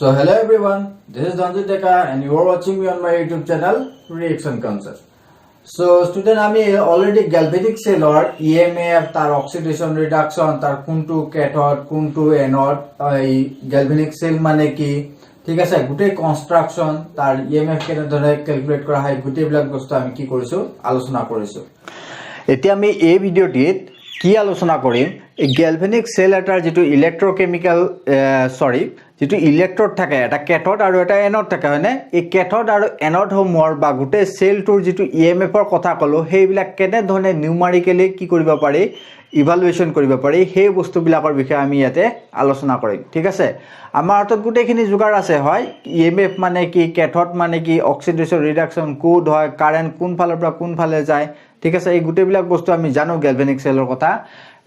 So hello everyone, this is Dhanjit Deka and you are watching me on my YouTube channel Reaction Concept. So student আমি already galvanic cell or EMF তার oxidation reduction তার কোনটো cathode কোনটো anode এই galvanic cell মানে কি ঠিক আছে গুটে কনস্ট্রাকশন তার EMF কেনে ধরে ক্যালকুলেট করা হয় গুটে বিলাক বস্তু আমি কি কৰিছো আলোচনা কৰিছো এতিয়া আমি এই ভিডিওটিত কি আলোচনা কৰিম এই গ্যালভানিক সেল এটাৰ যেটো ইলেক্ট্ৰোকেমিক্যাল যেটো ইলেক্ট্ৰোড থাকে এটা ক্যাথড আৰু এটা এনড থাকে হয়নে এই ক্যাথড আৰু এনড হোমৰ বা গুটে সেলটোৰ যেটো ইএমএফ ৰ কথা কলো হেইবিলাক কেনে ধৰণে নিউমাৰিক্যালি কি কৰিব পাৰি ইভালুৱেচন কৰিব পাৰি সেই বস্তুবিলাকৰ বিষয়ে আমি ইয়াতে আলোচনা কৰিম ঠিক আছে আমাৰ হাতত গুটেখিনি যোগাৰ আছে হয় ইএমএফ মানে কি ক্যাথড মানে কি অক্সিডেশন ৰিডাকশন কোড হয় কাৰেন্ট কোন ফালৰ পৰা কোন ফালে যায় ঠিক আছে এই গুটেবিলাক বস্তু আমি জানো গ্যালভানিক সেলৰ কথা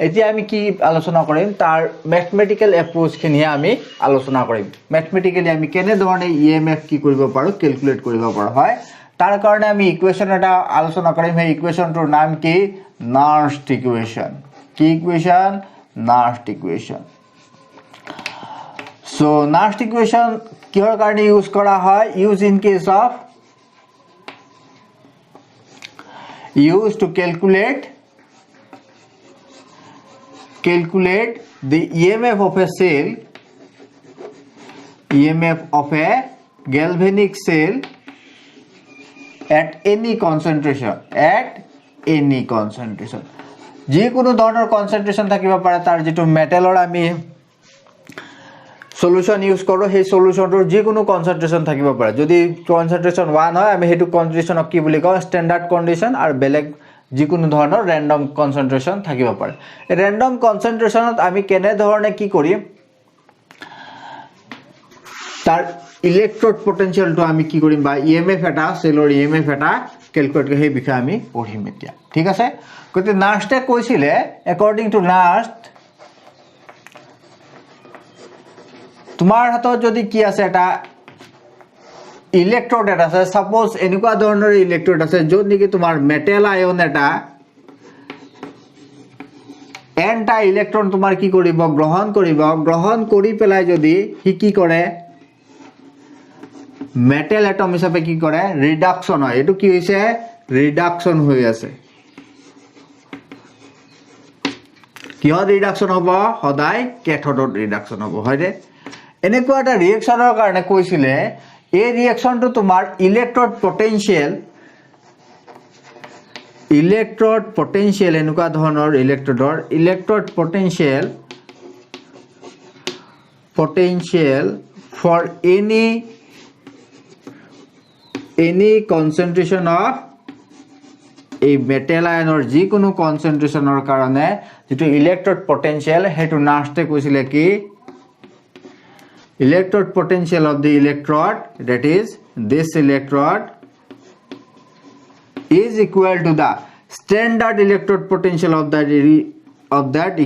এতিয়া আমি কি আলোচনা কৰিম তাৰ ম্যাথমেটিক্যাল এপ্ৰোচ খিনি আমি আলোচনা কৰিম ম্যাথমেটিক্যালি আমি কেনে ধৰণে ইএমএফ কি কৰিব পাৰো ক্যালকুলেট কৰিব পাৰো হয় তাৰ কাৰণে আমি ইকুৱেচন এটা আলোচনা কৰিম এই ইকুৱেচনটোৰ নাম কি নাৰ্ষ্ট ইকুৱেচন কি ইকুৱেচন নাৰ্ষ্ট ইকুৱেচন সো নাৰ্ষ্ট ইকুৱেচন কিহৰ কাৰণে ইউজ কৰা হয় use in case of used to calculate the EMF of a cell EMF of a galvanic cell at any concentration যে কোনো ধৰণৰ কনসেন্ট্ৰেশন থাকিবা পাৰে তাৰ যেটো মেটালৰ আমি সলিউশন ইউজ কৰো সেই সলিউশনটোৰ যে কোনো কনসেন্ট্ৰেশন থাকিব পাৰে যদি কনসেন্ট্ৰেশন 1 হয় আমি হেতু কনসেন্ট্ৰেশনক কি বুলি কওঁ স্ট্যান্ডাৰ্ড কন্ডিশন আৰু বেলেগ যে কোনো ধৰণৰ ৰ্যান্ডম কনসেন্ট্ৰেশন থাকিব পাৰে এই ৰ্যান্ডম কনসেন্ট্ৰেশনত আমি কেনে ধৰণে কি কৰিম তাৰ ইলেক্ট্ৰোড পটেনশিয়ালটো আমি কি কৰিম বা ইএমএফ এটা সেলৰ ইএমএফ এটা ক্যালকুলেট কৰি সেই বিষয়ে আমি পঢ়িম এতিয়া ঠিক আছে গতে নাৰ্ষ্টে কৈছিলে অ্যাকৰ্ডিং টু নাৰ্ষ্ট তোমাৰ হাতত যদি কি আছে এটা ইলেক্ট্ৰোড এটা আছে সাপোজ এনেকুৱা ধৰণৰ ইলেক্ট্ৰোড আছে যত নেকি তোমাৰ মেটেল আয়ন এটা এনটা ইলেক্ট্ৰন তোমাৰ কি কৰিব গ্ৰহণ কৰি পেলাই যদি হি কি কৰে মেটেল এটম হিচাপে কি কৰে ৰিডাকশন হয় এটো কি হৈছে ৰিডাকশন হৈ আছে কিহৰ ৰিডাকশন হ'ব সদায় ক্যাথডৰ ৰিডাকশন হ'ব হয়নে এনেকুৱা এটা ৰিঅ্যাকশনৰ কাৰণে কৈছিলে এই ৰিঅ্যাকশনটো তোমাৰ ইলেক্ট্ৰোড পটেনশিয়াল এনেকুৱা ধৰণৰ electrode potential for any concentration of a metal ion যি কোনো কনসেন্ট্ৰেশনৰ কাৰণে যেটো ইলেক্ট্ৰোড পটেনশিয়াল হেতু নাৰ্ষ্টে কৈছিলে কি electrode potential of the electrode that is this electrode is equal to the standard electrode potential of that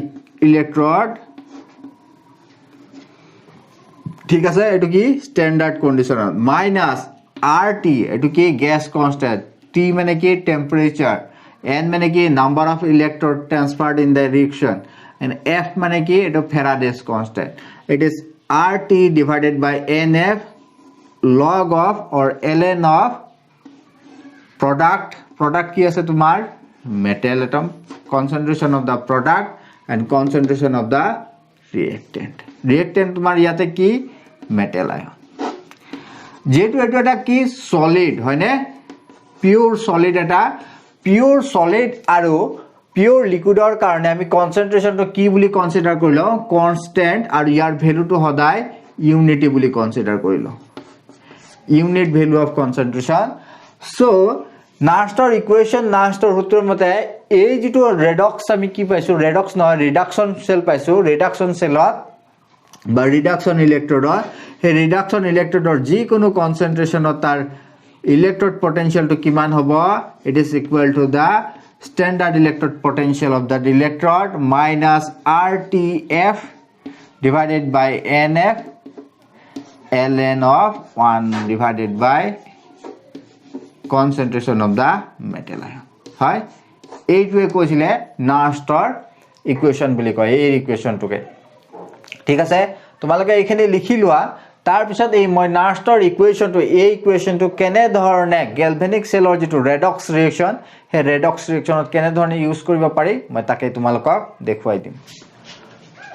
electrode ঠিক আছে এটো কি স্ট্যান্ডার্ড কন্ডিশন মাইনাস RT এটো কি গ্যাস কনস্ট্যান্ট T মানে কি টেম্পারেচার N মানে কি number of electron transferred in the reaction and F মানে কি এটো Faraday's constant it is RT divided by NF log of or ln of product কি আছে তোমার metal atom concentration of the product and concentration of the reactant তোমার ইয়াতে কি metal ion যেটো এটা কি সলিড হয়নে পিওর সলিড এটা পিওর সলিড আৰু পিওৰ লিকুইডৰ কাৰণে আমি কনসেন্ট্ৰেশনটো কি বুলি কনসিডাৰ কৰিলো কনস্ট্যান্ট আৰু ইয়াৰ ভ্যালুটো সদায় ইউনিটি বুলি কনসিডাৰ কৰিলো ইউনিট ভ্যালু অফ কনসেন্ট্ৰেশন সো নাৰ্ষ্টৰ ইকুৱেচন নাৰ্ষ্টৰ সূত্ৰৰ মতে এই যেটো ৰেডক্স আমি কি পাইছো ৰেডক্স নহয় ৰিডাকশন সেল পাইছো ৰিডাকশন সেলত বা ৰিডাকশন ইলেক্ট্ৰোডৰ হে ৰিডাকশন ইলেক্ট্ৰোডৰ যি কোনো কনসেন্ট্ৰেশনত তাৰ ইলেক্ট্ৰোড পটেনশিয়ালটো কিমান হ'ব it is equal to the standard electrode potential of that electrode minus RTF divided by NF ln of 1 divided by concentration of the metal ion হয় এইটোৱে কৈছিলে নাৰ্ষ্টৰ ইকুৱেচন বুলি কয় এই ইকুৱেচনটোকে ঠিক আছে তোমালোকে এখানে লিখি লোৱা तार पिছত এই মই নাৰ্ষ্টৰ ইকুৱেশ্যনটো এই ইকুৱেশ্যনটো কেনে ধৰণে গেলভেনিক সেলৰ যেটো ৰেডক্স ৰিএকচন হে ৰেডক্স ৰিএকচনত কেনে ধৰণে ইউজ কৰিব পাৰি মই তাকে তোমালোকক দেখুৱাই দিম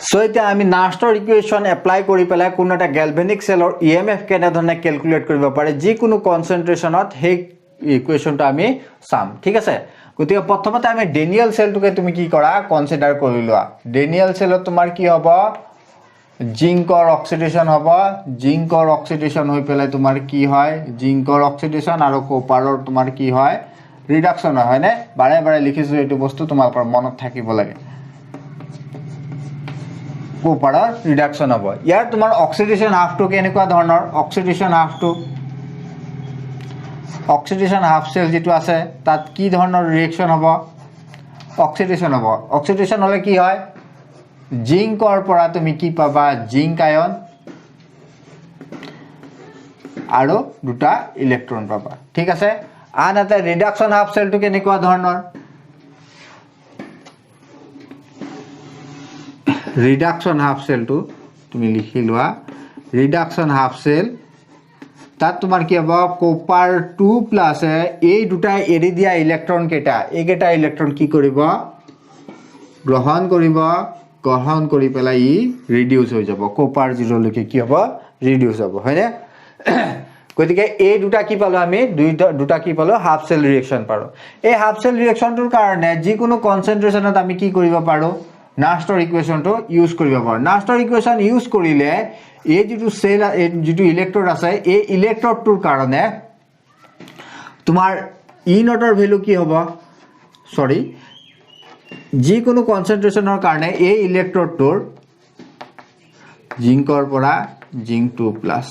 সো এতিয়া আমি নাৰ্ষ্টৰ ইকুৱেশ্যন এপ্লাই কৰি পেলাই কোন এটা গেলভেনিক সেলৰ ইএমএফ কেনে ধৰণে ক্যালকুলেট কৰিব পাৰি যি কোনো কনসেন্ট্ৰেচনত হে ইকুৱেশ্যনটো আমি সাম ঠিক আছে গতিকে প্ৰথমতে আমি ডেনিয়েল সেলটোকে তুমি কি কৰা কনসিডাৰ কৰি লোৱা ডেনিয়েল সেলত তোমাৰ কি হ'ব জিংকৰ অক্সিডেশন হ'ব জিংকৰ অক্সিডেশন হৈ পেলাই তোমাৰ কি হয় জিংকৰ অক্সিডেশন আৰু কপাৰৰ তোমাৰ কি হয় ৰিডাকশন হয় না বাৰে বাৰে লিখিছো এটো বস্তু তোমালোকৰ মনত থাকিব লাগে কপাৰৰ ৰিডাকশন হ'ব ইয়াৰ তোমাৰ অক্সিডেশন হাফটো কেনেকুৱা ধৰণৰ অক্সিডেশন হাফ সেল যেটো আছে তাত কি ধৰণৰ ৰিএকচন হ'ব অক্সিডেশন হলে কি হয় জিংকৰ পৰা তুমি কি পাবা জিংক আয়ন আৰু দুটা ইলেক্ট্ৰন পাবা ঠিক আছে আনহাতে ৰিডাকশন হাফ সেলটো কেনেকুৱা ধৰণৰ ৰিডাকশন হাফ সেলটো তুমি লিখি লোৱা ৰিডাকশন হাফ সেল তাত তোমাৰ কি হ'ব কপাৰ 2 প্লাস এই দুটা এৰি দিয়া ইলেক্ট্ৰন কেটা এইকেটা ইলেক্ট্ৰন কি কৰিব গ্ৰহণ কৰি পেলাই ৰিডিউস হৈ যাব কপাৰ 0 লৈকে কি হ'ব ৰিডিউস হ'ব হয়নে গতিকে এই দুটা কি পালো আমি দুটা কি পালো হাফ সেল ৰিএকচন পাৰো এই হাফ সেল ৰিএকচনটোৰ কাৰণে যি কোনো কনসেন্ট্ৰেচনত আমি কি কৰিব পাৰো নাৰ্ষ্টৰ ইকুৱেশ্যনটো ইউজ কৰিব পাৰো নাৰ্ষ্টৰ ইকুৱেশ্যন ইউজ কৰিলে এই যেটো সেল যেটো ইলেক্ট্ৰড আছে এই ইলেক্ট্ৰডটোৰ কাৰণে তোমাৰ ই নটৰ ভ্যালু কি হ'ব সৰি যি কোনো কনসেন্ট্ৰেচনৰ কাৰণে এই ইলেক্ট্ৰডটোৰ জিংকৰ পৰা জিংক 2 প্লাস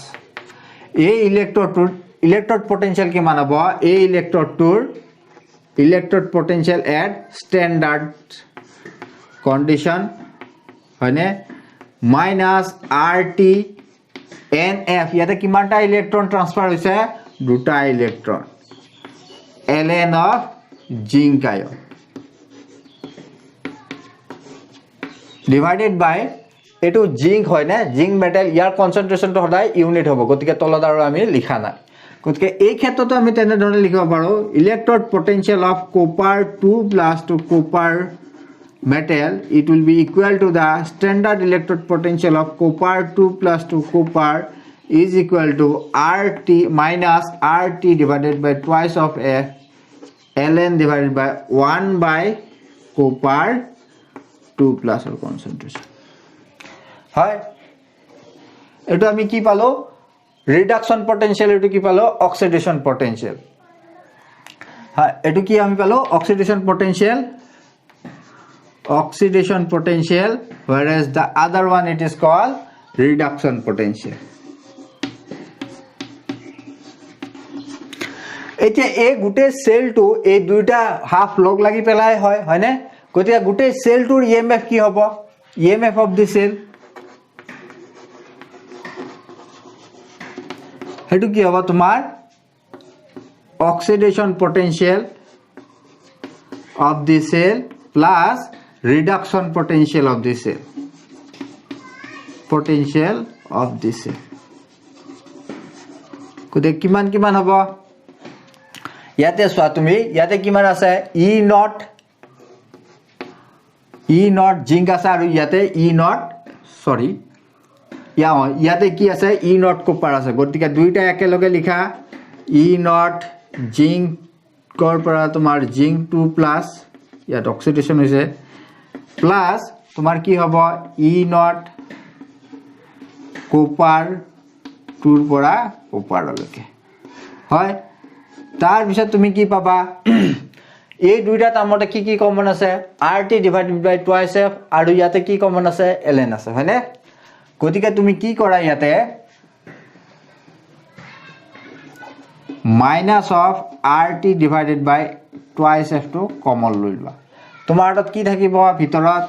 এই ইলেক্ট্ৰডটোৰ ইলেক্ট্ৰড পটেনশিয়াল কিমান হ'ব এই ইলেক্ট্ৰডটোৰ electrode potential at standard condition হয়নে মাইনাস RT NF ইয়াতে কিমানটা ইলেক্ট্ৰন ট্ৰান্সফাৰ হৈছে দুটা electron ln of zinc ion divided by এটো জিংক হয় না জিংক মেটাল ইয়াৰ কনসেন্ট্ৰেচনটো সদায় ইউনিট হ'ব গতিকে তলত আৰু আমি লিখা নাই গতিকে এই ক্ষেত্ৰটো আমি তেনে ধৰণে লিখিব পাৰো electrode potential of copper 2 plus two copper metal it will be equal to the standard electrode potential of copper 2 plus to copper is equal to RT minus RT divided by twice of F ln divided by 1 by copper 2 plus or concentration হয় এটো আমি কি পালো reduction potential এটো কি পালো oxidation potential হয় এটো কি আমি পালো oxidation potential whereas the other one it is called reduction potential এতিয়া এই গুটে সেলটো এই দুইটা হাফ লগ লাগি পেলাই হয় হয়নে গতিয়া গুটে সেলটোৰ ইএমএফ কি হ'ব ইএমএফ অফ দি সেল হেতু কি হ'ব তোমাৰ oxidation potential of the cell plus reduction potential of the cell কোতে কিমান হ'ব ইয়াতে সোৱা তুমি ইয়াতে কিমান আছে E নট জিংক আছে আৰু ইয়াতে E নট সৰি ইয়াতে কি আছে E নট কপাৰ আছে গতিকে দুইটা একেলগে লিখা E নট জিংকৰ পৰা তোমাৰ জিংক 2 প্লাস ইয়াত অক্সিডেশন হৈছে প্লাস তোমাৰ কি হ'ব E নট কপাৰ 2 পৰা কপাৰলৈকে হয় তাৰ পিছত তুমি কি পাবা এই দুইটা টাৰ্মতে কি কমন আছে RT divided by twice F আৰু ইয়াতে কি কমন আছে ln আছে হয়নে গতিকে তুমি কি কৰা ইয়াতে minus of RT divided by twice F টো কমন লৈ লোৱা তোমাৰ হাতত কি থাকিব ভিতৰত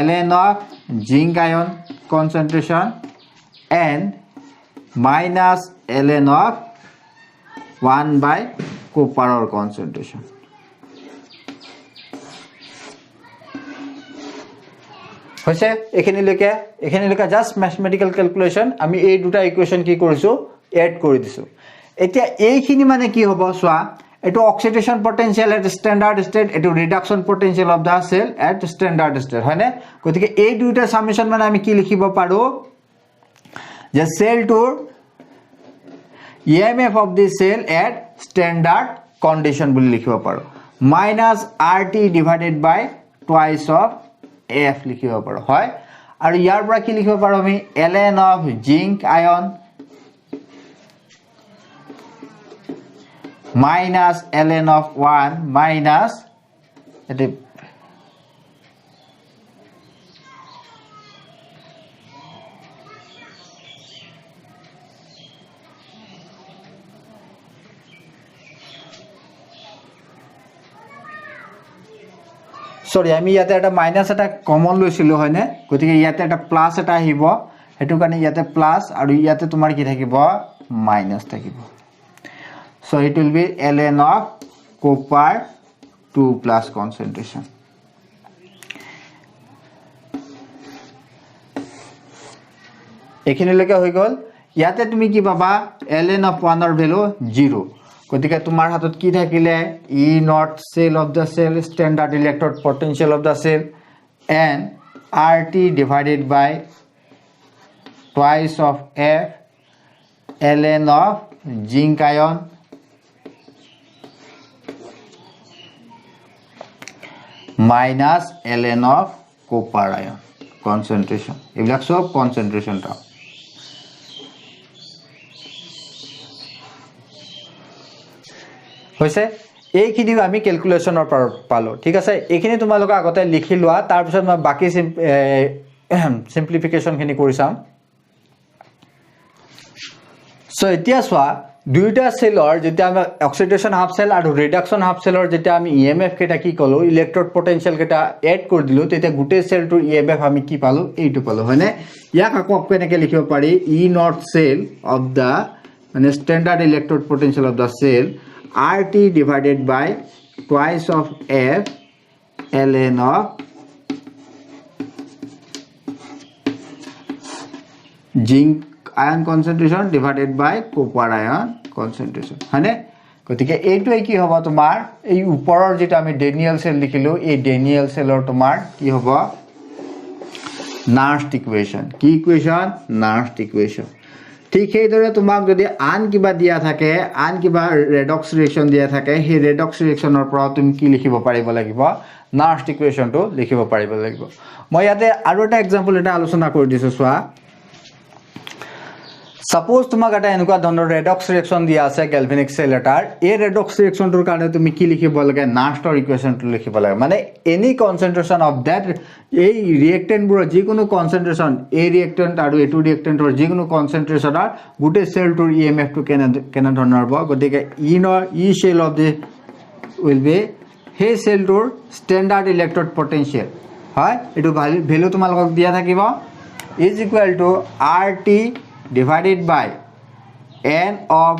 ln of zinc ion concentration and minus ln of 1 by copper concentration হৈছে এখিনিলৈকে জাস্ট ম্যাথমেটিক্যাল ক্যালকুলেশন আমি এই দুটা ইকুয়েশন কি কৰিছো এড কৰি দিছো এতিয়া এইখিনি মানে কি হ'ব সোৱা এটো oxidation potential at standard state এটো reduction potential of the cell at standard state হয়নে গতিকে এই দুইটা সামেশন মানে আমি কি লিখিব পাৰো যে সেল টুৰ EMF of the cell at standard condition বুলি লিখিব পাৰো minus RT divided by twice of F লিখিব পাৰো হয় আৰু ইয়াৰ পৰা কি লিখিব পাৰো আমি ln of zinc ion minus ln of 1 minus এটি সরি আমি ইয়াতে এটা মাইনাস এটা কমন লৈছিলো হয়নে গতিকে ইয়াতে এটা প্লাস এটা আহিব হেতু কাৰণে ইয়াতে প্লাস আৰু ইয়াতে তোমাৰ কি থাকিব মাইনাস থাকিব so it will be ln of copper 2 plus concentration এখিনিলৈকে হৈ গল ইয়াতে তুমি কি পাবা ln of 1 ৰ ভ্যালু 0 গতিকে তোমাৰ হাতত কি থাকিলে E naught cell of the cell standard electrode potential of the cell and RT divided by twice of F ln of zinc ion minus ln of copper ion concentration এইবিলাক সব concentration টা হৈছে এইখিনিও আমি ক্যালকুলেশনৰ পালো ঠিক আছে এইখিনি তোমালোক আগতে লিখি লোৱা তাৰ পিছত মই বাকি সিম্পলিফিকেশন খিনি কৰি চাম সো এতিয়া সোৱা দুইটা সেলৰ যেটা আমি অক্সিডেশন হাফ সেল আৰু ৰিডাকশন হাফ সেলৰ যেটা আমি ইএমএফ কেটা কি কলো ইলেক্ট্ৰড পটেনশিয়াল কেটা এড কৰি দিলো তেতিয়া গুটে সেলটোৰ ইএমএফ আমি কি পালো এইটো পালো হয়নে ইয়াক আকৌ কেনেকৈ লিখিব পাৰি E naught cell of the মানে standard electrode potential of the cell RT divided by twice of F ln of zinc ion concentration divided by copper ion concentration হয়নে গতিকে এইটোই কি হ'ব তোমাৰ এই ওপৰৰ যেটা আমি ডেনিয়েল সেল লিখিলো এই ডেনিয়েল সেলৰ তোমাৰ কি হ'ব নাৰ্স্ট ইকুয়েশন কি ইকুয়েশন নাৰ্স্ট ইকুয়েশন ঠিক এইদৰে তোমাক যদি আন কিবা দিয়া থাকে আন কিবা ৰেডক্স ৰিঅ্যাকশন দিয়া থাকে সেই ৰেডক্স ৰিঅ্যাকশনৰ পৰা তুমি কি লিখিব পাৰিব লাগিব নাৰ্স্ট ইকুয়েশনটো লিখিব পাৰিব লাগিব মই ইয়াতে আৰু এটা এক্সাম্পল এটা আলোচনা কৰি দিছো সোৱা সাপোজ তোমাক এটা এনেকুৱা ধৰণৰ ৰেডক্স ৰিঅ্যাকশন দিয়া আছে গ্যালভানিক সেল এটাৰ এই ৰেডক্স ৰিঅ্যাকশনটোৰ কাৰণে তুমি কি লিখিব লাগে নাৰ্স্টৰ ইকুয়েশনটো লিখিব লাগে মানে এনি কনসেন্ট্ৰেশন অফ দ্যাট এই ৰিঅ্যাকটেন্টবোৰ যিকোনো কনসেন্ট্ৰেশন এই ৰিঅ্যাকটেন্ট আৰু এটো ৰিঅ্যাকটেন্টৰ যিকোনো কনসেন্ট্ৰেশনৰ গুটে সেলটোৰ ইএমএফ টো কেনে ধৰণৰ হ'ব গতিকে ই cell of the will be হে সেলটোৰ স্ট্যান্ডাৰ্ড ইলেক্ট্ৰড পটেনশিয়াল হয় এটো ভ্যালু তোমালোকক দিয়া থাকিব is equal to RT divided by n of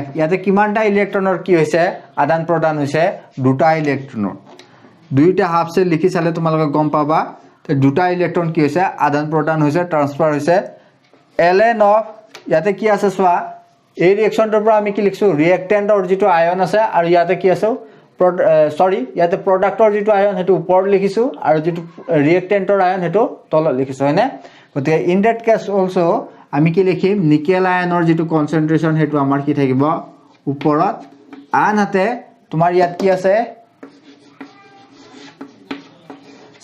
F ইয়াতে কিমানটা ইলেক্ট্ৰনৰ কি হৈছে আদান প্ৰদান হৈছে দুটা ইলেক্ট্ৰনৰ দুইটা হাফ সেল লিখি চালে তোমালোকে গম পাবা তে দুটা ইলেক্ট্ৰন কি হৈছে আদান প্ৰদান হৈছে ট্ৰান্সফাৰ হৈছে ln of ইয়াতে কি আছে সোৱা এই ৰিঅ্যাকশনটোৰ পৰা আমি কি লিখছো ৰিঅ্যাকটেন্টৰ যেটো আয়ন আছে আৰু ইয়াতে কি আছে সৰি ইয়াতে প্ৰডাক্টৰ যেটো আয়ন হেতু ওপৰত লিখিছো আৰু যেটো ৰিঅ্যাকটেন্টৰ আয়ন হেতু তলত লিখিছো হয়নে গতিকে ইন দ্যাট কেস অলসো আমি কি লিখিম নিকেল আয়নৰ যেটো কনসেন্ট্ৰেশন হেতু আমাৰ কি থাকিব ওপৰত আনহাতে তোমাৰ ইয়াত কি আছে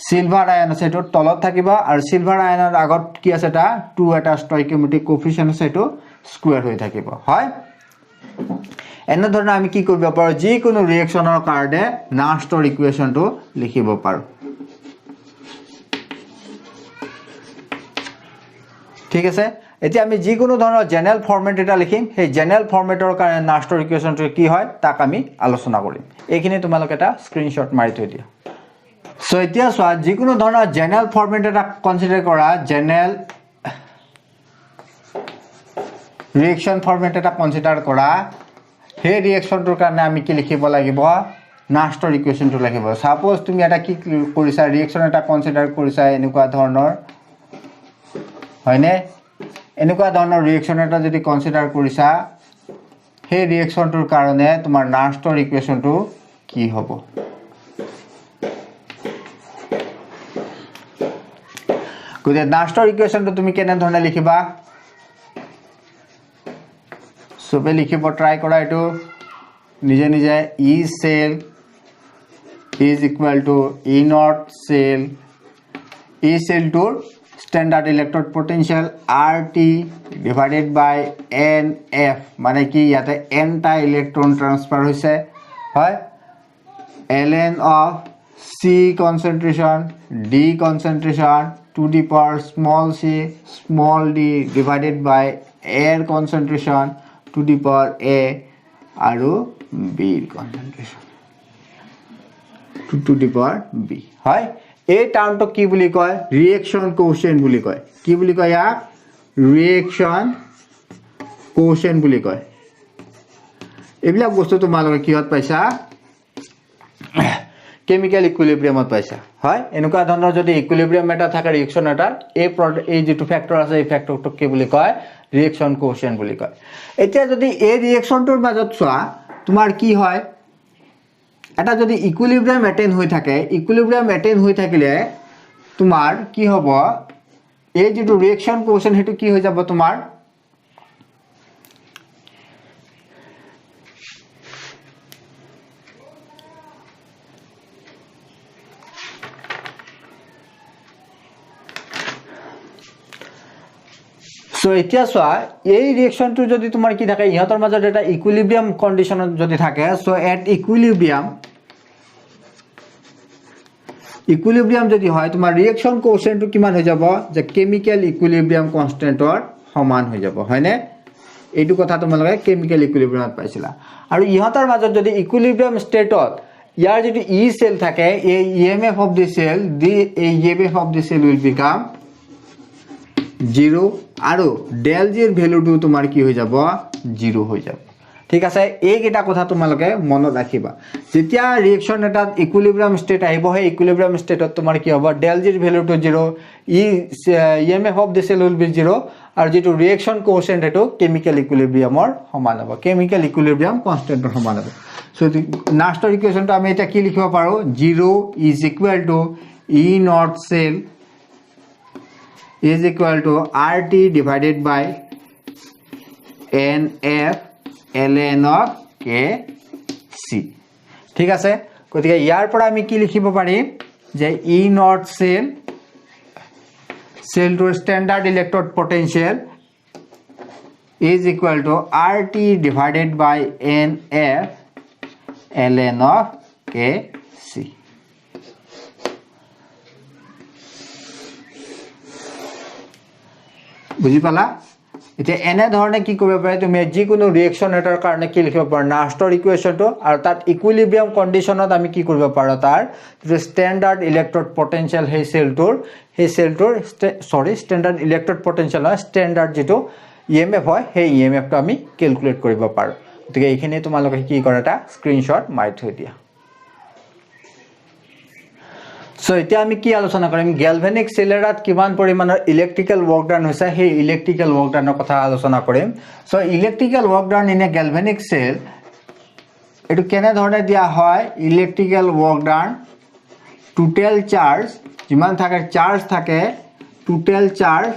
সিলভাৰ আয়ন আছে হেতু তলত থাকিব আৰু সিলভাৰ আয়নৰ আগত কি আছে এটা 2 এটা স্টয়কিওমেট্ৰিক কোএফিচিয়েন্ট আছে হেতু স্কয়াৰ হৈ থাকিব হয় এনে ধৰণে আমি কি কৰিব পাৰো যিকোনো ৰিঅ্যাকশনৰ কাৰণে নাৰ্স্টৰ ইকুয়েশনটো লিখিব পাৰো ঠিক আছে এতিয়া আমি যিকোনো ধৰণৰ জেনাৰেল ফৰমেট এটা লিখিম সেই জেনাৰেল ফৰমেটৰ কাৰণে নাৰ্স্টৰ ইকুয়েশনটো কি হয় তাক আমি আলোচনা কৰিম এইখিনি তোমালোকে এটা স্ক্ৰিনশ্বট মাৰি থৈ দিয়া সো এতিয়া সোৱা যিকোনো ধৰণৰ জেনাৰেল ফৰমেট এটা কনসিডাৰ কৰা জেনাৰেল ৰিঅ্যাকশন ফৰমেট এটা কনসিডাৰ কৰা সেই ৰিঅ্যাকশনটোৰ কাৰণে আমি কি লিখিব লাগিব নাষ্টৰ ইকুৱেশ্যনটো লাগিব সাপোজ তুমি এটা কি কৰিছা ৰিএকচন এটা কনসিডাৰ কৰিছা এনেকুৱা ধৰণৰ হয়নে এনেকুৱা ধৰণৰ ৰিএকচন এটা যদি কনসিডাৰ কৰিছা সেই ৰিএকচনটোৰ কাৰণে তোমাৰ নাষ্টৰ ইকুৱেশ্যনটো কি হ'ব গতিকে নাষ্টৰ ইকুৱেশ্যনটো তুমি কেনে ধৰণে লিখিবা সবে লিখিব ট্ৰাই কৰা এটো নিজে নিজে E cell is equal to E naught cell E cell to standard electrode potential RT divided by NF মানে কি ইয়াতে n টা ইলেক্ট্ৰন ট্ৰান্সফাৰ হৈছে হয় ln of C concentration D concentration to the power small c small d divided by air concentration to the power A আৰু B concentration to the power B হয় এই টাৰ্মটো কি বুলি কয় ৰিএকচন কোএফিচিয়েন্ট বুলি কয় কি বুলি কয় ইয়া ৰিএকচন কোএফিচিয়েন্ট বুলি কয় এইবিলাক বস্তু তোমালোকে কিহত পাইছা কেমিক্যাল ইকুইলিব্ৰিয়ামত পাইছা হয় এনেকুৱা ধৰণৰ যদি ইকুইলিব্ৰিয়াম এটা থাকে ৰিএকচন এটা এই যেটো ফ্যাক্টৰ আছে এই ফ্যাক্টৰটোক কি বুলি কয় ৰিএকচন কোএফিচিয়েন্ট বুলি কয় এতিয়া যদি এই ৰিএকচনটোৰ মাজত চোৱা তোমাৰ কি হয় এটা যদি ইকুইলিব্ৰিয়াম মেইনটেইন হৈ থাকে ইকুইলিব্ৰিয়াম মেইনটেইন হৈ থাকিলে তোমাৰ কি হ'ব এই যেটো ৰিএকচন কোএফিচিয়েন্ট হেতু কি হৈ যাব তোমাৰ সো এতিয়া সোয়া এই ৰিএকচনটো যদি তোমাৰ কি থাকে ইহতৰ মাজত এটা ইকুইলিব্ৰিয়াম কন্ডিশনত যদি থাকে সো এট ইকুইলিব্ৰিয়াম যদি হয় তোমাৰ ৰিএকচন কোএফিচিয়েন্টটো কিমান হৈ যাব যে কেমিক্যাল ইকুইলিব্ৰিয়াম কনস্ট্যান্টৰ সমান হৈ যাব হয়নে এইটো কথা তোমালোকে কেমিক্যাল ইকুইলিব্ৰিয়ামত পাইছিলা আৰু ইহতৰ মাজত যদি ইকুইলিব্ৰিয়াম ষ্টেটত ইয়াৰ যদি ই সেল থাকে এই EMF of the cell the এই EMF of the cell will become 0 আৰু del g এৰ ভ্যালুটো তোমাৰ কি হৈ যাব 0 হৈ যাব ঠিক আছে এই কিটা কথা তোমালোকে মনত ৰাখিবা যেতিয়া ৰিএকচন এটা ইকুইলিব্ৰিয়াম ষ্টেট আহিব হে ইকুইলিব্ৰিয়াম ষ্টেটত তোমাৰ কি হ'ব del g এৰ ভ্যালুটো 0 EMF of the cell will be 0 আৰু যেটো ৰিএকচন কোএফিচিয়েন্ট হেতু কেমিক্যাল ইকুইলিব্ৰিয়ামৰ সমান হ'ব কেমিক্যাল ইকুইলিব্ৰিয়াম কনস্ট্যান্টৰ সমান হ'ব সো নাষ্টৰ ইকুৱেশ্যনটো আমি এটা কি লিখিব পাৰো 0 is equal to E naught cell is equal to RT divided by NF ln of KC ঠিক আছে গতিকে ইয়াৰ পৰা আমি কি লিখিব পাৰিম যে E naught cell to standard electrode potential is equal to RT divided by NF ln of KC বুজি পালা এতিয়া এনে ধৰণে কি কৰিব পাৰে তুমি যিকোনো ৰিএকচন এটাৰ কাৰণে কি লিখিব পাৰা নাষ্টৰ ইকুৱেশ্যনটো আৰু তাত ইকুইলিব্ৰিয়াম কন্ডিশনত আমি কি কৰিব পাৰো তাৰ যে স্ট্যান্ডাৰ্ড ইলেক্ট্ৰড পটেনশিয়াল সেই সেলটোৰ স্ট্যান্ডাৰ্ড ইলেক্ট্ৰড পটেনশিয়াল হয় স্ট্যান্ডাৰ্ড যেটো ইএমএফ হয় সেই ইএমএফটো আমি ক্যালকুলেট কৰিব পাৰো গতিকে এইখিনি তোমালোকে কি কৰা এটা স্ক্ৰিনশ্বট মাৰি থৈ দিয়া সো এতিয়া আমি কি আলোচনা কৰিম গ্যালভানিক সেলেৰাত কিমান পৰিমাণৰ ইলেক্ট্ৰিক্যাল ওয়াৰ্ক ডান হৈছে সেই ইলেক্ট্ৰিক্যাল ওয়াৰ্ক ডানৰ কথা আলোচনা কৰিম so electrical work done in a galvanic cell এটো কেনে ধৰণে দিয়া হয় electrical work done total charge যিমান থাকে চাৰ্জ থাকে টোটাল চাৰ্জ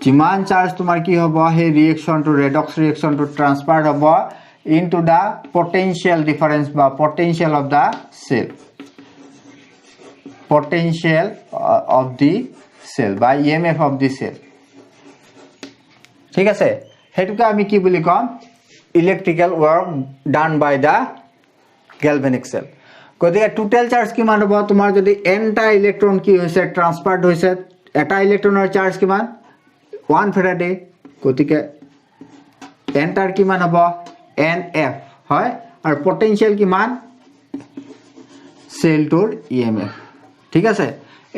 যিমান চাৰ্জ তোমাৰ কি হ'ব সেই ৰিএকচনটো ৰেডক্স ৰিএকচনটো ট্ৰান্সফাৰ হ'ব ইনটু দা পটেনশিয়াল ডিফারেন্স বা potential of the cell potential of the cell by EMF of the cell ঠিক আছে হেতুকে আমি কি বুলি কম electrical work done by the galvanic cell গতিকে টোটাল চার্জ কিমান হ'ব তোমাৰ যদি n টা ইলেক্ট্ৰন কি হৈছে ট্ৰান্সফাৰড হৈছে এটা ইলেক্ট্ৰনৰ চাৰ্জ কিমান 1 ফেৰাডে গতিকে n টাৰ কিমান হ'ব nf হয় আৰু পটেনশিয়াল কিমান সেলটোৰ EMF ঠিক আছে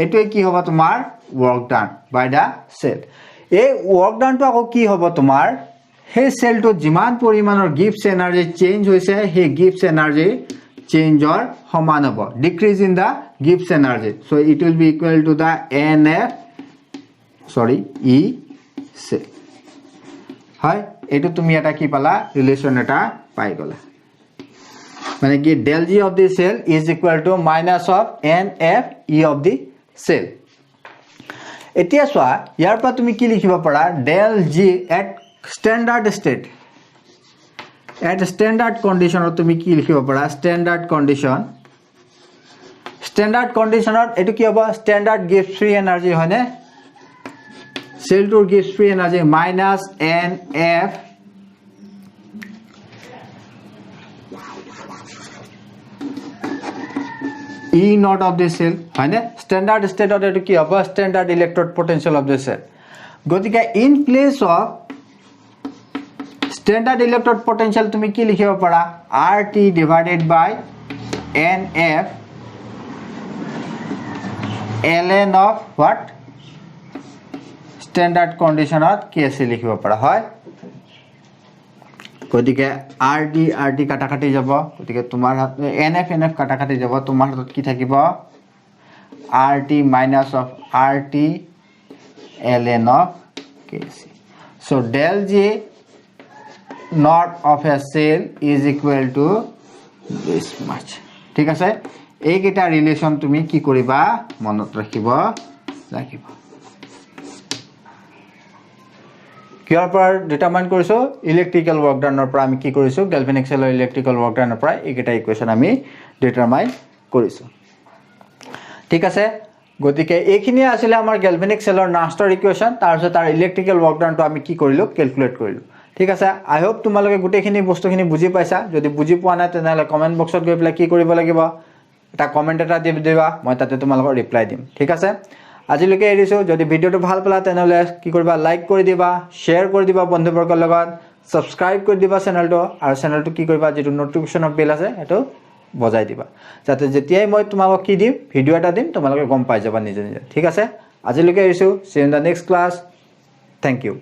এটো কি হ'ব তোমাৰ work done by the cell এই ওয়াৰ্ক ডানটো আকৌ কি হ'ব তোমাৰ সেই সেলটো যিমান পৰিমাণৰ গিভছ এনাৰ্জি চেঞ্জ হৈছে সেই গিভছ এনাৰ্জি চেঞ্জৰ সমান হ'ব decrease in the gives energy so it will be equal to the NF সৰি ই সে হয় এটো তুমি এটা কি পালা ৰিলেশন এটা পাই গলা মানে কি del g of the cell is equal to minus of nf e of the cell এতিয়া সোয়া ইয়াৰ পৰা তুমি কি লিখিব পাৰা del g at standard state at standard condition তুমি কি লিখিব পাৰা standard condition এটো কি হ'ব standard gives free energy হয়নে cell to gives free energy minus nf E naught of the cell হয়নে standard state of এটো কি হ'ব standard electrode potential of the cell গতিকে in place of standard electrode potential তুমি কি লিখিব পাৰা RT divided by NF ln of what standard condition of KC লিখিব পাৰা হয় গতিকে RT কাটাকাটি যাব গতিকে তোমাৰ NF কাটাকাটি যাব তোমাৰ হাতত কি থাকিব RT minus of RT ln of KC so del G naught of a cell is equal to this much ঠিক আছে এই কেটা ৰিলেশন তুমি কি কৰিবা মনত ৰাখিব লাগিব কিয়াৰ পৰা ডিটাৰমাইন কৰিছো ইলেক্ট্ৰিক্যাল ওয়াৰ্ক ডানৰ পৰা আমি কি কৰিছো গ্যালভানিক সেলৰ ইলেক্ট্ৰিক্যাল ওয়াৰ্ক ডানৰ পৰা এইকেটা ইকুৱেচন আমি ডিটাৰমাইন কৰিছো ঠিক আছে গতিকে এইখিনি আছিল আমাৰ গ্যালভানিক সেলৰ নাস্টাৰ ইকুৱেচন তাৰপিছত তাৰ ইলেক্ট্ৰিক্যাল ওয়াৰ্ক ডানটো আমি কি কৰিলো ক্যালকুলেট কৰিলো ঠিক আছে আই হোপ তোমালোকে গুটেখিনি বস্তুখিনি বুজি পাইছা যদি বুজি পোৱা নাই তেনহলে কমেন্ট বক্সত গৈ পেলাই কি কৰিব লাগিব এটা কমেন্ট এটা দিবা মই তাতে তোমালোকৰ ৰিপ্লাই দিম ঠিক আছে আজিলৈকে এৰিছো যদি ভিডিওটো ভাল পালা তেনহলে কি কৰিবা লাইক কৰি দিবা শেয়াৰ কৰি দিবা বন্ধুবৰ্গৰ লগত সাবস্ক্ৰাইব কৰি দিবা চেনেলটো আৰু চেনেলটো কি কৰিবা যেটো নোটিফিকেশন বেল আছে এটো বজাই দিবা যাতে যেতিয়াই মই তোমালোকক কি দিম ভিডিও এটা দিম তোমালোকে গম পাই যাবা নিজে নিজে ঠিক আছে আজিলৈকে এৰিছো see you in the next class thank you